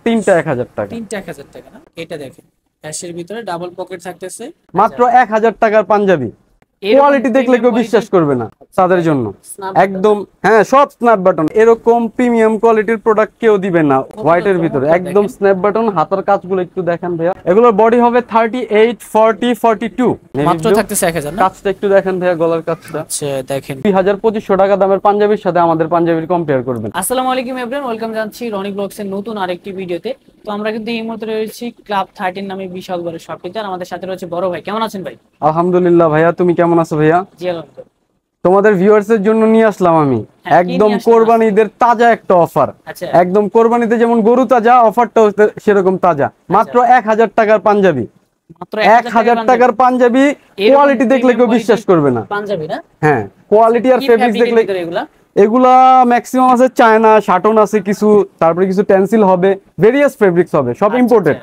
তিনটা 1000 টাকা। তিনটা 1000 টাকা না? এটা দেখেন অ্যাশের ভিতরে ডাবল পকেট থাকতেছে মাত্র 1000 টাকার পাঞ্জাবি। এরকম কোয়ালিটি দেখলে প্রিমিয়াম কেউ বিশ্বাস কোয়ালিটির করবে না তাদের জন্য। স্ন্যাপ একদম হ্যাঁ, সব স্ন্যাপ বাটন। এরকম প্রিমিয়াম কোয়ালিটির প্রোডাক্ট কেউ দিবে না হোয়াইটের ভিতরে। একদম স্ন্যাপ বাটন। হাতের কাজগুলো একটু দেখেন ভাইয়া, এগুলোর বডি হবে 38, 40, 42। মাত্র থাকতেছে 1000 না? কাজটা একটু দেখেন ভাইয়া, গলার কাজটা। আচ্ছা দেখেন 2500 টাকা দামের পাঞ্জাবির সাথে আমাদের পাঞ্জাবির কম্পেয়ার করবেন। আসসালামু আলাইকুম এভরিওয়ান, ওয়েলকাম জানাচ্ছি রনি ব্লগস এর নতুন আরেকটি ভিডিওতে। তো আমরা কিন্তু এই মুহূর্তে রয়েছি ক্লাব 13 নামে বিশাল বড় শপটিতে। আর আমাদের সাথে রয়েছে বড় ভাই। কেমন আছেন ভাই? আলহামদুলিল্লাহ ভাইয়া, তুমি কেমন আছো ভাইয়া? জি আলহামদুলিল্লাহ। তোমাদের ভিউয়ার্সের জন্য নিয়ে আসলাম আমি হ্যাঁ, কি একদম নিয়ে আসলেন? কোরবানিদের তাজা একটা অফার। আচ্ছা একদম কোরবানিতে যেমন গরু তাজা, অফারটা সেরকম তাজা। মাত্র 1000 টাকার পাঞ্জাবি। মাত্র 1000 টাকার পাঞ্জাবি। কোয়ালিটি দেখলে কেউ বিশ্বাস করবে না। পাঞ্জাবি না? হ্যাঁ, কোয়ালিটি আর কি ফেব্রিক্স ফ্যাব্রিকের দেখলে। ভিতরে এগুলা? এগুলা ম্যাক্সিমাম আছে চায়না, শাটন আছে কিছু, তারপরে কিছু টেন্সিল হবে, ভেরিয়াস ফেব্রিক্স হবে, সব ইম্পোর্টেড।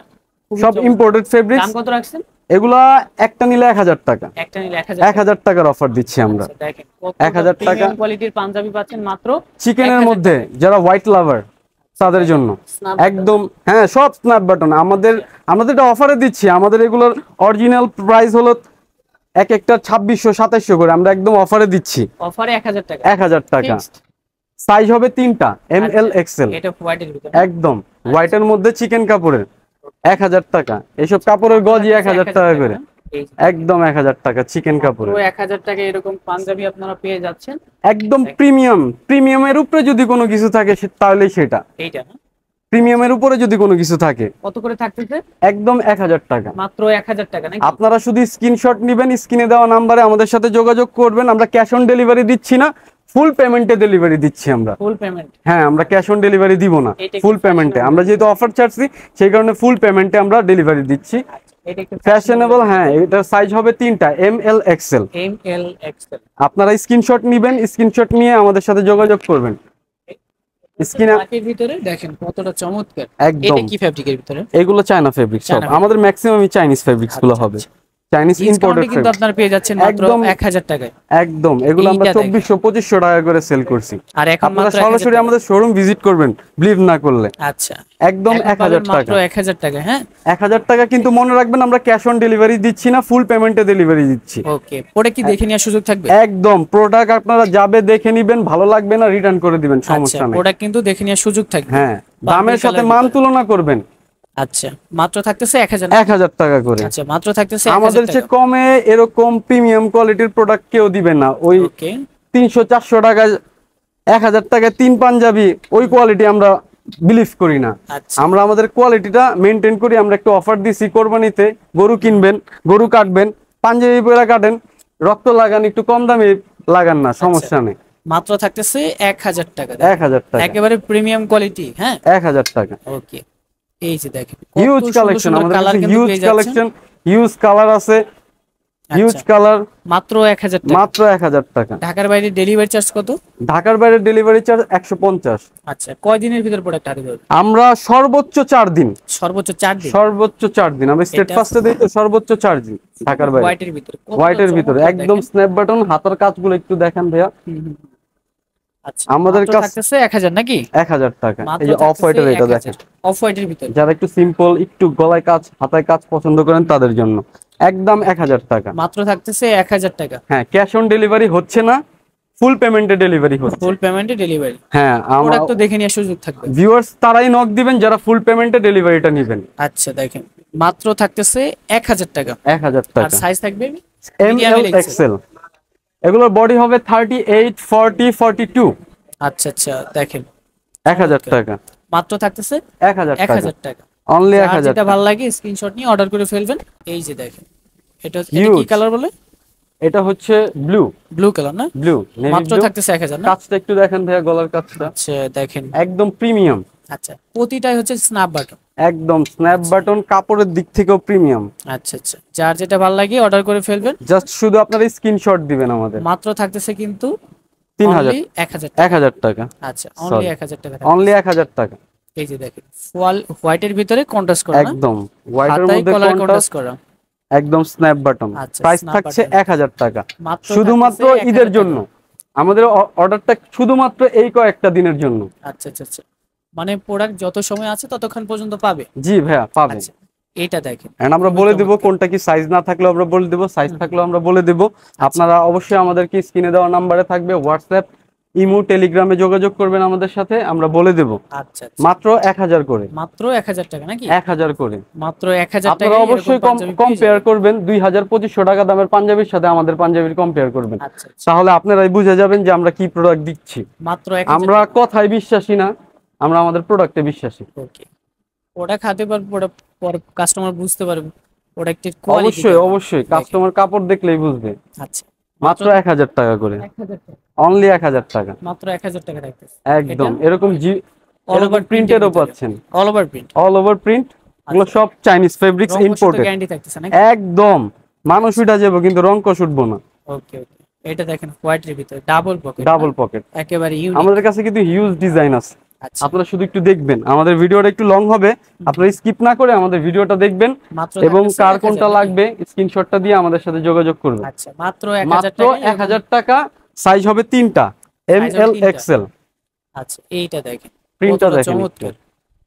সব ইম্পোর্টেড ফেব্রিক্স। দাম কত রাখছেন? এগুলা একটা নিলে 1000 টাকা। একটা নিলে 1000 টাকার অফার দিচ্ছি আমরা। আচ্ছা, দেখেন 1000 টাকা প্রিমিয়াম কোয়ালিটির পাঞ্জাবি পাচ্ছেন মাত্র চিকেনের মধ্যে। যারা হোয়াইট লাভার তাদের জন্য একদম হ্যাঁ, সব স্ন্যাপ বাটন। আমাদের এটা অফারে দিচ্ছি। আমাদের এগুলোর অরিজিনাল প্রাইস হলো এক একটা 2600, 2700 করে। আমরা একদম অফারে দিচ্ছি। অফারে 1000 টাকা। 1000 টাকা। সাইজ হবে তিনটা, ML XL। এটা হোয়াইটের ভিতরে একদম হোয়াইটের মধ্যে চিকেন কাপড়ের। 1000 টাকা। এইসব কাপড়ের গজই 1000 টাকা করে। একদম 1000 টাকা চিকেন কাপড়ের। 1000 টাকা এরকম পাঞ্জাবি আপনারা পেয়ে যাচ্ছেন একদম প্রিমিয়াম। প্রিমিয়ামের উপরে যদি কোনো কিছু থাকে তাহলেই সেটা। এইটা না? প্রিমিয়ামের উপরে যদি কোনো কিছু থাকে কত করে থাকতেছে? একদম 1000 টাকা। মাত্র 1000 টাকা নাকি? আপনারা শুধু স্ক্রিনশট নেবেন, স্ক্রিনে দেওয়া নাম্বারে আমাদের সাথে যোগাযোগ করবেন। আমরা ক্যাশ অন ডেলিভারি দিচ্ছি না, ফুল পেমেন্টে ডেলিভারি দিচ্ছি আমরা। Full payment? হ্যাঁ, আমরা ক্যাশ অন ডেলিভারি দিব না, ফুল পেমেন্টে। আমরা যেহেতু অফার ছাড়ছি সেই কারণে ফুল পেমেন্টে আমরা ডেলিভারি দিচ্ছি। এটা একটু ফ্যাশনেবল। হ্যাঁ, এটার সাইজ হবে তিনটা, ML XL। ML XL। আপনারা স্ক্রিনশট নেবেন, স্ক্রিনশট নিয়ে আমাদের সাথে যোগাযোগ করবেন। স্ক্রিনের ভিতরে দেখেন কতটা চমৎকার। এটা কি ফ্যাব্রিকের ভিতরে? এগুলো চায়না ফেব্রিক সব। আমাদের ম্যাক্সিমামই চাইনিজ ফেব্রিক্স গুলো হবে। চাইনিজ ইম্পোর্টেড কিন্তু আপনারা পেয়ে যাচ্ছেন মাত্র 1000 টাকায়। একদম। এগুলো আমরা 2400-2500 টাকা করে সেল করছি। আর এখন আপনারা সরাসরি আমাদের শোরুম ভিজিট করবেন, বিলিভ না করলে। আচ্ছা একদম 1000 টাকা। মাত্র 1000 টাকা। হ্যাঁ, 1000 টাকা। কিন্তু মনে রাখবেন আমরা ক্যাশ অন ডেলিভারি দিচ্ছি না, ফুল পেমেন্টে ডেলিভারি দিচ্ছি। ওকে। পরে কি দেখে নেওয়ার সুযোগ থাকবে? একদম। প্রোডাক্ট আপনারা যাবে দেখে নেবেন, ভালো লাগবে না রিটার্ন করে দিবেন, সমস্যা নেই। প্রোডাক্ট কিন্তু দেখে নেওয়ার সুযোগ থাকবে। হ্যাঁ, দামের সাথে মান তুলনা করবেন। আচ্ছা, মাত্র থাকতেছে 1000 টাকা করে। আচ্ছা, মাত্র থাকতেছে আমাদের চেয়ে কমে এরকম প্রিমিয়াম কোয়ালিটির প্রোডাক্ট কেউ দিবে না। ওই 300-400 টাকা 1000 টাকায় 3 পাঞ্জাবি, ওই কোয়ালিটি আমরা বিলিভ করি না। আমরা আমাদের কোয়ালিটিটা মেনটেন করি। আমরা একটু অফার দিছি কোরবানিতে। গরু কিনবেন, গরু কাটবেন, পাঞ্জাবি পরে কাটেন, রক্ত লাগান, একটু কম দামে লাগান না, সমস্যা নেই। মাত্র থাকতেছে 1000 টাকা। 1000 টাকা একেবারে প্রিমিয়াম কোয়ালিটি। হ্যাঁ, 1000 টাকা। ওকে। এই যে দেখেন হিউজ কালেকশন, আমাদের কাছে হিউজ কালেকশন, হিউজ কালার আছে, হিউজ কালার। মাত্র 1000 টাকা। মাত্র 1000 টাকা। ঢাকার বাইরে ডেলিভারি চার্জ কত? ঢাকার বাইরে ডেলিভারি চার্জ 150। আচ্ছা, কয় দিনের ভিতর প্রোডাক্ট আসবে? আমরা সর্বোচ্চ 4 দিন। সর্বোচ্চ 4 দিন? সর্বোচ্চ 4 দিন। আমরা স্টেট ফার্স্টে দেই তো সর্বোচ্চ 4 দিন ঢাকার বাইরে। হোয়াইটের ভিতরে? হোয়াইটের ভিতরে একদম স্ন্যাপ বাটন। হাতের কাজগুলো একটু দেখেন ভাইয়া। আচ্ছা, আমাদের কাছে থাকতেছে 1000 নাকি? 1000 টাকা। এই যে অফ হোয়াইটের, এটা দেখেন অফ হোয়াইটের ভিতরে। যারা একটু সিম্পল, একটু গলায় কাজ, হাতায় কাজ পছন্দ করেন তাদের জন্য একদম 1000 টাকা। মাত্র থাকতেছে 1000 টাকা। হ্যাঁ, ক্যাশ অন ডেলিভারি হচ্ছে না, ফুল পেমেন্টে ডেলিভারি হচ্ছে। ফুল পেমেন্টে ডেলিভারি? হ্যাঁ, আমরা তো দেখে নেওয়ার সুযোগ থাকবে। ভিউয়ার্স তারাই নক দিবেন যারা ফুল পেমেন্টে ডেলিভারিটা নেবেন। আচ্ছা, দেখেন মাত্র থাকতেছে 1000 টাকা। 1000 টাকা। আর সাইজ থাকবে ML XL। এগুলোর বডি হবে 38, 40, 42। আচ্ছা আচ্ছা, দেখেন 1000 টাকা। মাত্র থাকতেছে 1000 টাকা। অনলি 1000। যেটা ভালো লাগে স্ক্রিনশট নিয়ে অর্ডার করে ফেলবেন। এই যে দেখেন এটা কি কালার বলে? এটা হচ্ছে ব্লু। ব্লু কালার না? ব্লু। মাত্র থাকতেছে 1000 না? কাজটা একটু দেখেন ভাইয়া, গলার কাজটা। আচ্ছা, দেখেন একদম প্রিমিয়াম। আচ্ছা, প্রতিটাই হচ্ছে স্ন্যাপ বাটন। একদম স্ন্যাপ বাটন, কাপড়ের দিক থেকেও প্রিমিয়াম। আচ্ছা আচ্ছা, যার যেটা ভালো লাগে অর্ডার করে ফেলবেন। জাস্ট শুধু আপনারা স্ক্রিনশট দিবেন আমাদের। মাত্র থাকতেছে কিন্তু 3000। 1000 টাকা। আচ্ছা, অনলি 1000 টাকা। অনলি 1000 টাকা। এই যে দেখেন হোয়াইটের ভিতরে কন্ট্রাস্ট করা। একদম হোয়াইটের মধ্যে কন্ট্রাস্ট করা। একদম স্ন্যাপ বাটন। প্রাইস থাকছে 1000 টাকা শুধুমাত্র থাকতেছে ঈদের জন্য। আমাদের অর্ডারটা শুধুমাত্র এই কয়েকটা দিনের জন্য। আচ্ছা আচ্ছা আচ্ছা, মানে প্রোডাক্ট যত সময় আছে ততক্ষণ পর্যন্ত পাবে। জি ভাইয়া পাবেন। আচ্ছা এটা দেখেন, এন্ড আমরা বলে দেব কোনটা কি সাইজ না থাকলেও আমরা বলে দেব, সাইজ থাকলেও আমরা বলে দেব। আপনারা অবশ্যই আমাদেরকে স্ক্রিনে দেওয়া নাম্বারে থাকবে হোয়াটসঅ্যাপ, ইমো, টেলিগ্রামে যোগাযোগ করবেন আমাদের সাথে, আমরা বলে দেব। আচ্ছা মাত্র 1000 করে, মাত্র 1000 টাকা নাকি? 1000 করে মাত্র 1000 টাকা। আপনারা অবশ্যই কম্পেয়ার করবেন 2000-2500 টাকা দামের পাঞ্জাবির সাথে আমাদের পাঞ্জাবির কম্পেয়ার করবেন। তাহলে আপনারাই বুঝে যাবেন যে আমরা কি প্রোডাক্ট দিচ্ছি। মাত্র আমরা কথায় বিশ্বাসী না, আমরা আমাদের প্রোডাক্টে বিশ্বাসী। ওকে, ওটা খাতে পারবে পর কাস্টমার বুঝতে পারবে প্রোডাক্টের কোয়ালিটি। অবশ্যই অবশ্যই কাস্টমার কাপড় দেখলেই বুঝবে। আচ্ছা মাত্র 1000 টাকা করে, 1000 টাকা, অনলি 1000 টাকা, মাত্র 1000 টাকা থাকতেছে একদম। এরকম অল ওভার প্রিন্টেরও পাচ্ছেন, all over print, all over print. এগুলো সব চাইনিজ ফেব্রিক্স, ইম্পোর্টেড। গ্যারান্টি থাকতেছে নাকি? একদম, মানুষ উঠা যাবে কিন্তু রং কষ উঠবো না। ওকে ওকে, এটা দেখেন হোয়াইটের ভিতরে ডাবল পকেট, ডাবল পকেট, একেবারে ইউনিক। আমাদের কাছে কিন্তু হিউজ ডিজাইন আছে। আচ্ছা আপনারা শুধু একটু দেখবেন, আমাদের ভিডিওটা একটু লং হবে, আপনারা স্কিপ না করে আমাদের ভিডিওটা দেখবেন এবং কার কোনটা লাগবে স্ক্রিনশটটা দিয়ে আমাদের সাথে যোগাযোগ করবেন। আচ্ছা মাত্র 1000 টাকা, সাইজ হবে 3টা, এম এল এক্সেল। আচ্ছা এইটা দেখেন, প্রিন্টটা দেখেন, চমৎকার।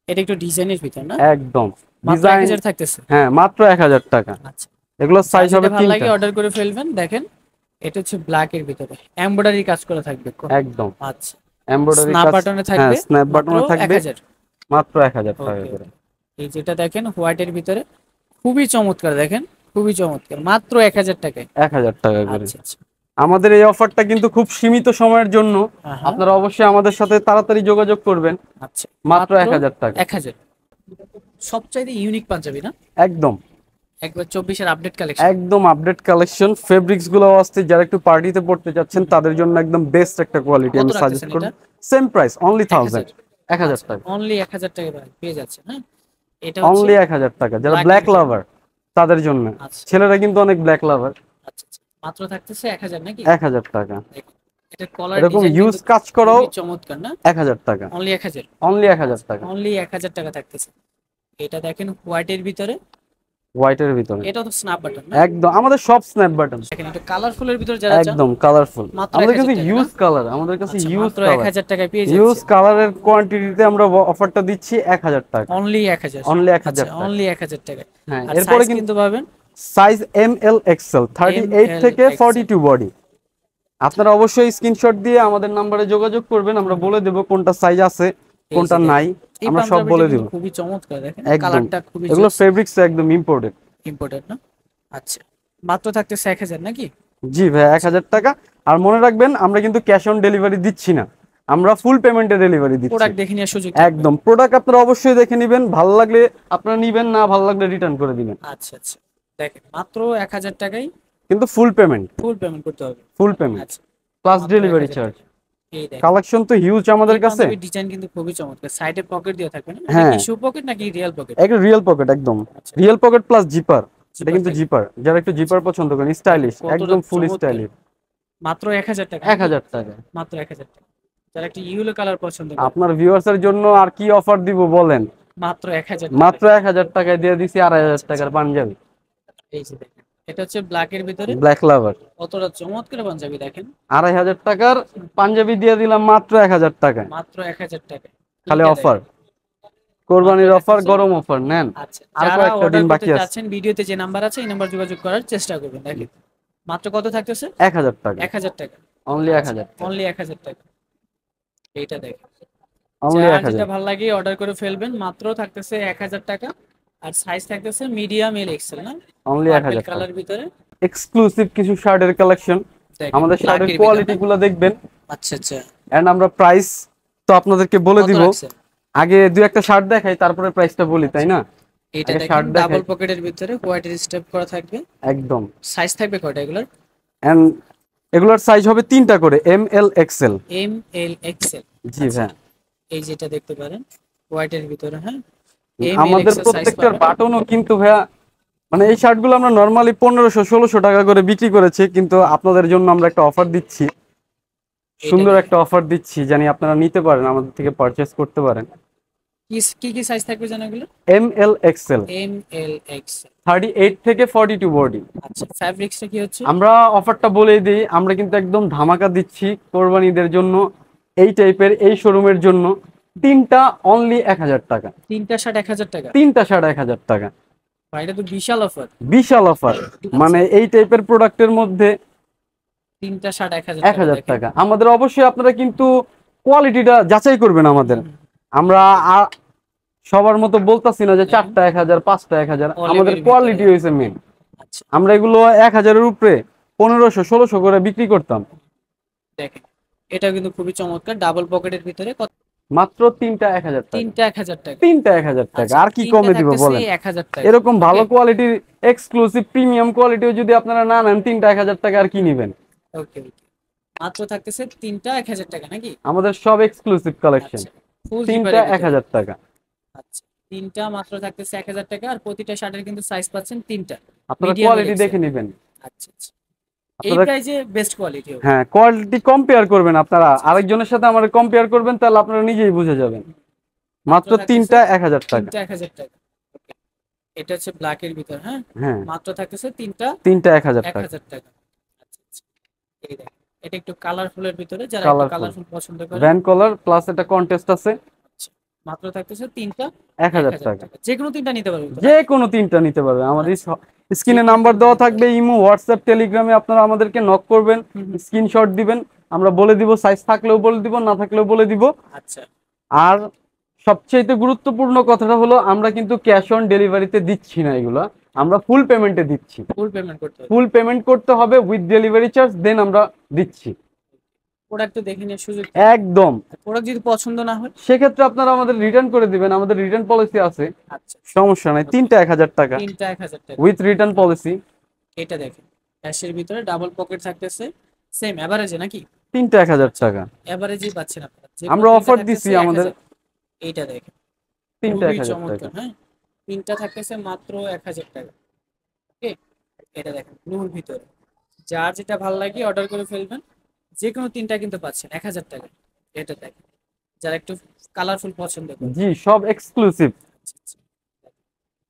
এটা একটু ডিজাইনের ভিতর না? একদম ডিজাইন 1000 থাকতেছে। হ্যাঁ মাত্র 1000 টাকা। আচ্ছা এগুলো সাইজ হবে 3টা। ভালো লাগে অর্ডার করে ফেলবেন। দেখেন এটা হচ্ছে ব্ল্যাক এর ভিতরে এমব্রয়ডারি কাজ করা থাকবে একদম। আচ্ছা এমব্রয়ডারি স্ন্যাপ বাটনে থাকবে, হ্যাঁ স্ন্যাপ বাটনে থাকবে, 1000, মাত্র 1000 টাকা করে। এই যেটা দেখেন হোয়াইটের ভিতরে খুবই চমৎকার, দেখেন খুবই চমৎকার, মাত্র 1000 টাকায়। 1000 টাকা করে। আচ্ছা আচ্ছা, আমাদের এই অফারটা কিন্তু খুব সীমিত সময়ের জন্য, আপনারা অবশ্যই আমাদের সাথে তাড়াতাড়ি যোগাযোগ করবেন। আচ্ছা মাত্র 1000 টাকা। 1000 সবচাইতে ইউনিক পাঞ্জাবি না? একদম, একবার 24 এর আপডেট কালেকশন, একদম আপডেট কালেকশন। ফেব্রিক্স গুলো আসছে, যারা একটু পার্টিতে পড়তে যাচ্ছেন তাদের জন্য একদম বেস্ট একটা কোয়ালিটি আমি সাজেস্ট করব। সেম প্রাইস, অনলি 1000 টাকা, অনলি 1000 টাকা পেয়ে যাচ্ছে। হ্যাঁ এটা অনলি 1000 টাকা। যারা ব্ল্যাক লাভার তাদের জন্য, ছেলেরা কিন্তু অনেক ব্ল্যাক লাভার। আচ্ছা আচ্ছা, মাত্র থাকতেছে 1000 নাকি? 1000 টাকা। এটা কলার এরকম ডিজাইন ইউজ কাজ করো, চমৎকার না? 1000 টাকা, অনলি 1000, অনলি 1000 টাকা, অনলি 1000 টাকা থাকতেছে। এটা দেখেন হোয়াইটের ভিতরে, হোয়াইটের ভিতরে, এটা তো স্ন্যাপ বাটন না? একদম, আমাদের সব স্ন্যাপ বাটন। দেখেন এটা কালারফুলের ভিতরে যারা চান, একদম কালারফুল। আমাদের কাছে 1000 ইউজ কালার, আমাদের কাছে ইউজ মাত্র 1000 টাকায় পেয়ে যাচ্ছে। ইউজ কালারের কোয়ান্টিটিতে আমরা অফারটা দিচ্ছি 1000 টাকা, অনলি 1000, অনলি 1000 টাকা, অনলি 1000 টাকা। হ্যাঁ আর এরপরে সাইজ কিন্তু পাবেন সাইজ এম এল এক্সেল 38 থেকে 42 বডি। আপনারা অবশ্যই স্ক্রিনশট দিয়ে আমাদের নম্বরে যোগাযোগ করবেন, আমরা বলে দেব কোনটা সাইজ আছে কোনটা নাই, আমরা সব বলে দেব। খুবই চমৎকার, দেখেন একদম, কালারটা খুবই এগুলো ফেব্রিক্স একদম ইম্পোর্টেড। ইম্পোর্টেড না? আচ্ছা মাত্র থাকতেছে 1000 নাকি? জি ভাই 1000 টাকা। আর মনে রাখবেন আমরা কিন্তু ক্যাশ অন ডেলিভারি দিচ্ছি না, আমরা ফুল পেমেন্টে ডেলিভারি দিচ্ছি। প্রোডাক্ট দেখে নেওয়ার সুযোগ, একদম। প্রোডাক্ট আপনারা অবশ্যই দেখে নেবেন, ভালো লাগলে আপনারা নেবেন, না ভালো লাগলে রিটার্ন করে দিবেন। আচ্ছা আচ্ছা, দেখেন মাত্র 1000 টাকায় কিন্তু ফুল পেমেন্ট করতে হবে, ফুল পেমেন্ট আচ্ছা প্লাস ডেলিভারি চার্জ। এই দেখেন কালেকশন তো হিউজ আমাদের কাছে। ডিজাইন কিন্তু খুবই চমৎকার, সাইডে পকেট দেওয়া থাকবে না? হ্যাঁ, এটা কি শু পকেট নাকি রিয়েল পকেট? একটা রিয়েল পকেট, একদম রিয়েল পকেট প্লাস জিপার। এটা কিন্তু জিপার, যারা একটু জিপার পছন্দ করেন, স্টাইলিশ, একদম ফুল স্টাইলিশ। মাত্র 1000 টাকা, 1000 টাকা, মাত্র 1000 টাকা। যারা একটু ইয়েলো কালার পছন্দ করে, আপনার ভিউয়ার্সের জন্য আর কি অফার দিব বলেন? মাত্র 1000, মাত্র 1000 টাকায় দিয়ে দিছি 2500 টাকার পাঞ্জাবি। এই যে দেখেন এটা হচ্ছে ব্ল্যাক এর ভিতরে, ব্ল্যাক লাভার, কতটা চমৎকার পাঞ্জাবি দেখেন। 2500 টাকার পাঞ্জাবি দিয়ে দিলাম মাত্র 1000 টাকায়, মাত্র 1000 টাকা। খালি অফার, কোরবানির অফার, গরম অফার নেন। আচ্ছা আর যারা কয়েকটা দিন বাকি আছে। যাচ্ছেন ভিডিওতে যে নাম্বার আছে এই নাম্বার যোগাযোগ করার চেষ্টা করবেন। দেখেন মাত্র কত থাকতেছে? 1000 টাকা, 1000 টাকা, অনলি 1000, অনলি 1000 টাকা। এইটা দেখেন, অনলি 1000। যেটা ভালো লাগে অর্ডার করে ফেলবেন, মাত্র থাকতেছে 1000 টাকা। আর সাইজ থাকতেছে মিডিয়াম এল এক্সেল না? অনলি 1000 কালার ভিতরে এক্সক্লুসিভ কিছু শার্টের কালেকশন, আমাদের শার্টের কোয়ালিটি গুলো দেখবেন। আচ্ছা আচ্ছা, এন্ড আমরা প্রাইস তো আপনাদেরকে বলে দিব, আগে দুই একটা শার্ট দেখাই তারপরে প্রাইসটা বলি, তাই না? এটা দেখেন ডাবল পকেটের ভিতরে হোয়াইটের স্টেপ করা থাকবে, একদম। সাইজ থাকবে কয়টা এগুলোর? এন্ড এগুলোর সাইজ হবে 3টা করে, M L XL. M L XL, জি ভাই। এই যেটা দেখতে পারেন হোয়াইটের ভিতরে, হ্যাঁ আমাদের প্রত্যেকটার বাটনও কিন্তু ভাইয়া, মানে এই শার্টগুলো আমরা নরমালি 1500-1600 টাকা করে বিক্রি করেছি, কিন্তু আপনাদের জন্য আমরা একটা অফার দিচ্ছি, সুন্দর একটা অফার দিচ্ছি, জানি আপনারা নিতে পারেন, আমাদের থেকে পারচেজ করতে পারেন। কি কি সাইজ থাকবে জানেন এগুলো? এম এল এক্সেল, 38 থেকে 42 বডি। আচ্ছা ফ্যাব্রিক্সটা কি হচ্ছে? আমরা অফারটা বলেই দিই, আমরা কিন্তু একদম ধামাকা দিচ্ছি কোরবানিদের জন্য, এই টাইপের এই শোরুমের জন্য। তিনটা অনলি 1000 টাকা, তিনটা শার্ট 1000 টাকা, তিনটা শার্ট 1000 টাকা। ভাই এটা তো বিশাল অফার। বিশাল অফার, মানে এই টাইপের প্রোডাক্টের মধ্যে তিনটা শার্ট 1000 টাকা 1000 দেখেন। টাকা। আমাদের অবশ্যই আপনারা কিন্তু কোয়ালিটিটা যাচাই করবেন আমাদের। আমরা সবার মতো বলতাছি না যে 4টা 1000, 5টা 1000, আমাদের কোয়ালিটি হইছে মেন। আচ্ছা আমরা এগুলো 1000-এর উপরে 1500 1600 করে বিক্রি করতাম। দেখেন এটা কিন্তু খুবই চমৎকার, ডাবল পকেটের ভিতরে মাত্র তিনটা 1000 টাকা, তিনটা 1000 টাকা, তিনটা 1000 টাকা। আচ্ছা, আর কি তিনটা কমে দিব থাকতেছে বলেন? 1000 টাকা। এরকম ভালো ওকে কোয়ালিটির এক্সক্লুসিভ প্রিমিয়াম কোয়ালিটিও যদি আপনারা না নেন, তিনটা 1000 টাকা আর কি নিবেন? ওকে ওকে, মাত্র থাকতেছে তিনটা 1000 টাকা নাকি? আমাদের সব এক্সক্লুসিভ কালেকশন, আচ্ছা ফুল তিনটা জিপারের ভিতরে। 1000 টাকা। আচ্ছা তিনটা মাত্র থাকতেছে 1000 টাকা, আর প্রতিটা শার্টের কিন্তু সাইজ পাচ্ছেন তিনটা, আপনারা মিডিয়াম এল কোয়ালিটি এক্সেল। দেখে নেবেন। আচ্ছা আচ্ছা, এই আপনারা প্রাইজে বেস্ট কোয়ালিটি হবে। হ্যাঁ, কোয়ালিটি কম্পেয়ার করবেন আপনারা, আচ্ছা আচ্ছা, আরেকজনের সাথে আমাদের কম্পেয়ার করবেন, তাহলে আপনারা নিজেই বুঝে যাবেন। মাত্র মাত্র থাকতেছে তিনটা 1000 টাকা। তিনটা 1000 টাকা। ওকে, এটা হচ্ছে ব্ল্যাক এর ভিতর, হ্যাঁ হ্যাঁ, মাত্র থাকতেছে তিনটা তিনটা 1000 টাকা। 1000 টাকা। আচ্ছা আচ্ছা, এই দেখেন এটা একটু কালারফুলের ভিতরে, যারা একটু কালারফুল কালারফুল পছন্দ করে। ভ্যান কলার প্লাস এটা কন্টেস্ট আছে। আচ্ছা, মাত্র থাকতেছে তিনটা 1000 1000 টাকা, টাকা, যে কোনো তিনটা নিতে পারবেন তো যে নাকি? কোনো তিনটা নিতে পারবে। আমাদের আচ্ছা, যে স্ক্রিনে কোনো নাম্বার তিনটা দেওয়া নিতে থাকবে, পারবেন। ইমো, হোয়াটসঅ্যাপ, টেলিগ্রামে আপনারা আমাদেরকে নক করবেন, হুম হুম, স্ক্রিনশট দিবেন, আমরা বলে দিব, সাইজ থাকলেও বলে দিব, না থাকলেও বলে দিব। আচ্ছা আর সবচেয়ে গুরুত্বপূর্ণ কথাটা হলো, আমরা কিন্তু ক্যাশ অন ডেলিভারিতে দিচ্ছি না এগুলা, আমরা ফুল পেমেন্টে দিচ্ছি। ফুল পেমেন্ট করতে হবে। ফুল পেমেন্ট করতে হবে উইথ ডেলিভারি চার্জ, দেন আমরা দিচ্ছি। প্রোডাক্ট তো দেখে নিয়ে সুযোগ, একদম। প্রোডাক্ট যদি পছন্দ না হয়। সেক্ষেত্রে আপনারা আমাদের রিটার্ন করে দিবেন, আমাদের রিটার্ন পলিসি আছে, আচ্ছা সমস্যা নাই। ওকে, তিনটা 1000 টাকা তিনটা 1000 টাকা। With return policy. এটা দেখেন ক্যাশের ভিতরে ডাবল পকেট থাকতেছে, সেম এভারেজে নাকি? তিনটা 1000 আচ্ছা, টাকা। এভারেজই পাচ্ছেন আপনারা, যে আমরা কোনো তিনটা অফার থাকতেছে দিছি আমাদের 1000। এইটা দেখেন তিনটা খুবই 1000 টাকা। চমৎকার, হ্যাঁ তিনটা থাকতেছে মাত্র 1000 টাকা। ওকে, এটা দেখেন ব্লুর ভিতরে, যার যেটা ভালো লাগে অর্ডার করে ফেলবেন, যে কোনো তিনটা কিন্তু পাচ্ছেন 1000 টাকা। এটা দেখেন যারা একটু কালারফুল পছন্দ করে। জি, সব এক্সক্লুসিভ। আচ্ছা, আচ্ছা,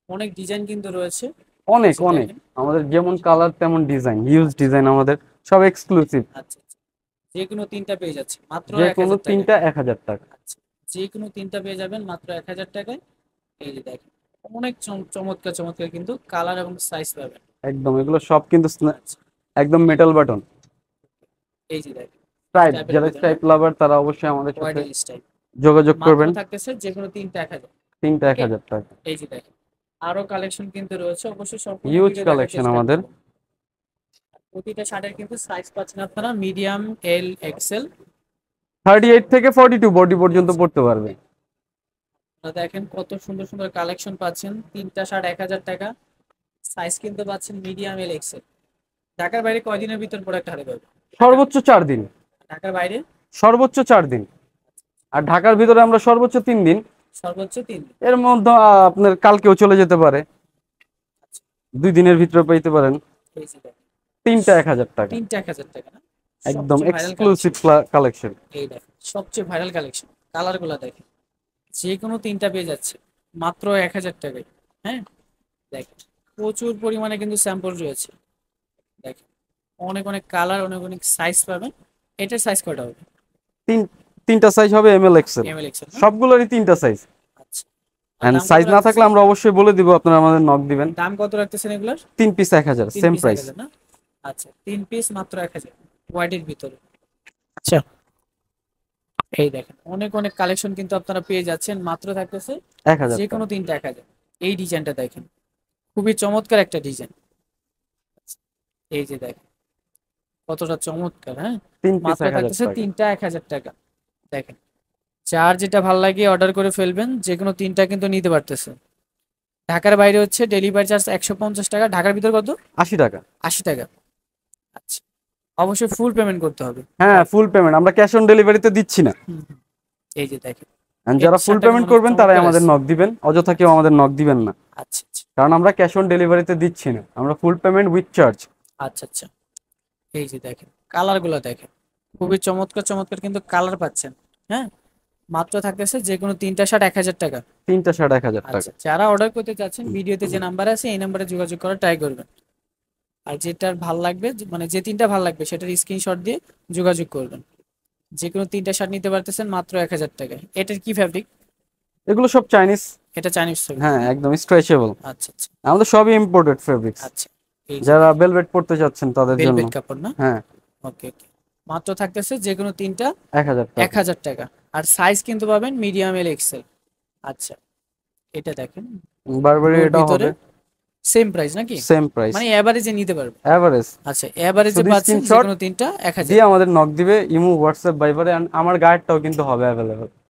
অনেক ডিজাইন কিন্তু রয়েছে, এই অনেক যে অনেক, দেখেন। আমাদের যেমন কালার তেমন ডিজাইন, হিউজ আচ্ছা ডিজাইন আমাদের, সব এক্সক্লুসিভ। আচ্ছা আচ্ছা, যে কোনো তিনটা পেয়ে যাচ্ছে মাত্র যে কোনো 1000 টাকা। তিনটা 1000 টাকা। আচ্ছা, যে কোনো তিনটা পেয়ে যাবেন মাত্র 1000 টাকায়। এই যে দেখেন অনেক চমৎকার চমৎকার কিন্তু কালার এবং সাইজ পাবেন। একদম, এগুলো সব কিন্তু আচ্ছা, একদম মেটাল বাটন। এই যে দেখেন স্ট্রাইপ, স্ট্যাপের যারা ভিতরে, স্ট্রাইপ লাভার তারা অবশ্যই আমাদের হোয়াইট সাথে স্টাইল, যোগাযোগ মাত্র করবেন। থাকতেছে যে কোনো তিনটা 1000। তিনটা ওকে, 1000 টাকা। এই যে দেখেন আরো কালেকশন কিন্তু রয়েছে, অবশ্যই সম্পূর্ণ হিউজ ভিডিও দেখার কালেকশন চেষ্টা আমাদের। করবেন। প্রতিটা শার্টের কিন্তু সাইজ পাচ্ছেন আপনারা মিডিয়াম, এল, এক্সেল। 38 থেকে 42 বডি পর্যন্ত পড়তে পারবে। আপনারা দেখেন কত সুন্দর সুন্দর কালেকশন পাচ্ছেন, তিনটা শার্ট 1000 টাকা, সাইজ কিন্তু পাচ্ছেন মিডিয়াম, এল, এক্সেল। ঢাকার বাইরে কয়দিনের ভিতর প্রোডাক্ট হাতে পাবে? সর্বোচ্চ 4 দিন, ঢাকার বাইরে সর্বোচ্চ 4 দিন। আর ঢাকার ভিতরে আমরা সর্বোচ্চ 3 দিন। সর্বোচ্চ 3 দিন। এর মধ্যে আপনার কালকেও চলে যেতে পারে, 2 দিনের ভিতরে পেতে পারেন। এই যে দেখেন, তিনটা 1000 টাকা, তিনটা 1000 টাকা না? একদম সবচেয়ে ভাইরাল এক্সক্লুসিভ কালেকশন, কালেকশন। এই দেখেন সবচেয়ে ভাইরাল কালেকশন, কালার গুলা দেখেন, যে কোনো তিনটা পেয়ে যাচ্ছে মাত্র 1000 টাকায়। হ্যাঁ দেখেন প্রচুর পরিমাণে কিন্তু স্যাম্পল রয়েছে, দেখেন অনেক অনেক কালার, অনেক অনেক সাইজ পাবেন। এটার সাইজ কয়টা হবে? তিন তিনটা সাইজ হবে, M L XL, M L XL না? সবগুলোরই তিনটা সাইজ। আচ্ছা, আর এন্ড দাম কত সাইজ না থাকলে রাখতেছেন? আমরা অবশ্যই বলে দিব, আপনারা আমাদের নক দিবেন। দাম কত রাখতেছেন এগুলার? 3 পিস 1000, তিন সেম পিস প্রাইস। 1000 না? আচ্ছা, 3 পিস মাত্র 1000, হোয়াইটের ভিতরে। আচ্ছা, এই দেখেন অনেক অনেক কালেকশন কিন্তু আপনারা পেয়ে যাচ্ছেন, মাত্র থাকতেছে 1000 যে কোনো টাকা। তিনটা 1000। এই ডিজাইনটা দেখেন খুবই চমৎকার একটা ডিজাইন, এই যে দেখেন কতটা চমৎকার, হ্যাঁ 3 পিস মাত্র 1000 থাকতেছে টাকা। তিনটা 1000 টাকা। দেখেন যার যেটা ভালো লাগে অর্ডার করে ফেলবেন, যে কোনো তিনটা কিন্তু নিতে পারতেছে। ঢাকার বাইরে হচ্ছে ডেলিভারি চার্জ 150 টাকা, ঢাকার ভিতর কত? 80 টাকা। 80 টাকা। আচ্ছা, অবশ্যই ফুল পেমেন্ট করতে হবে। হ্যাঁ, ফুল পেমেন্ট, আমরা ক্যাশ অন ডেলিভারিতে দিচ্ছি না। হুম, হুম, এই যে দেখেন And এই যারা ফুল শার্টটা পেমেন্ট কিন্তু অনেক করবেন তারাই চমৎকার আমাদের আছে। নক দিবেন, অযথা কেউ আমাদের নক দিবেন না, আচ্ছা আচ্ছা কারণ আমরা ক্যাশ অন ডেলিভারিতে দিচ্ছি না, আমরা ফুল পেমেন্ট উইথ চার্জ। আচ্ছা আচ্ছা, এই যে দেখেন কালার গুলো দেখেন খুবই চমৎকার চমৎকার কিন্তু কালার পাচ্ছেন। হ্যাঁ, মাত্র থাকতেছে যে কোনো তিনটা শার্ট 1000 টাকা। তিনটা শার্ট 1000 আচ্ছা, টাকা। যারা অর্ডার করতে চাচ্ছেন ভিডিওতে যে নাম্বার আছে এই নাম্বারে যোগাযোগ করার ট্রাই করবেন। আর যেটার ভাল লাগবে, মানে যে তিনটা ভাল লাগবে সেটার স্ক্রিনশট দিয়ে যোগাযোগ করবেন। যে কোনো তিনটা শার্ট নিতে পারতেছেন মাত্র 1000 টাকায়। এটার কি ফ্যাব্রিক? এগুলো সব চাইনিজ। এটা চাইনিজ ফ্যাব্রিক। হ্যাঁ, একদম স্ট্রেচেবল। আচ্ছা আচ্ছা আমাদের সবই ইম্পোর্টেড ফেব্রিক্স। আচ্ছা, এই যে যারা ভেলভেট পড়তে চাচ্ছেন তাদের জন্য। ভেলভেট কাপড় না? হ্যাঁ, ওকে ওকে, মাত্র থাকতেছে যে কোনো তিনটা 1000 টাকা। 1000 টাকা। আর সাইজ কিন্তু পাবেন মিডিয়াম এল এক্সেল। আচ্ছা, এটা দেখেন বারবারি ব্লুর এটা ভিতরে হবে সেম প্রাইস নাকি? সেম প্রাইস, মানে এভারেজে নিতে পারবে। এভারেজ। আচ্ছা, এভারেজে শুধু পাচ্ছেন যে স্ক্রিনশট কোনো তিনটা 1000। দিয়ে আমাদের নক দিবে ইমো, হোয়াটসঅ্যাপ, ভাইবারে। আমার গাইডটাও কিন্তু হবে অ্যাভেলেবল।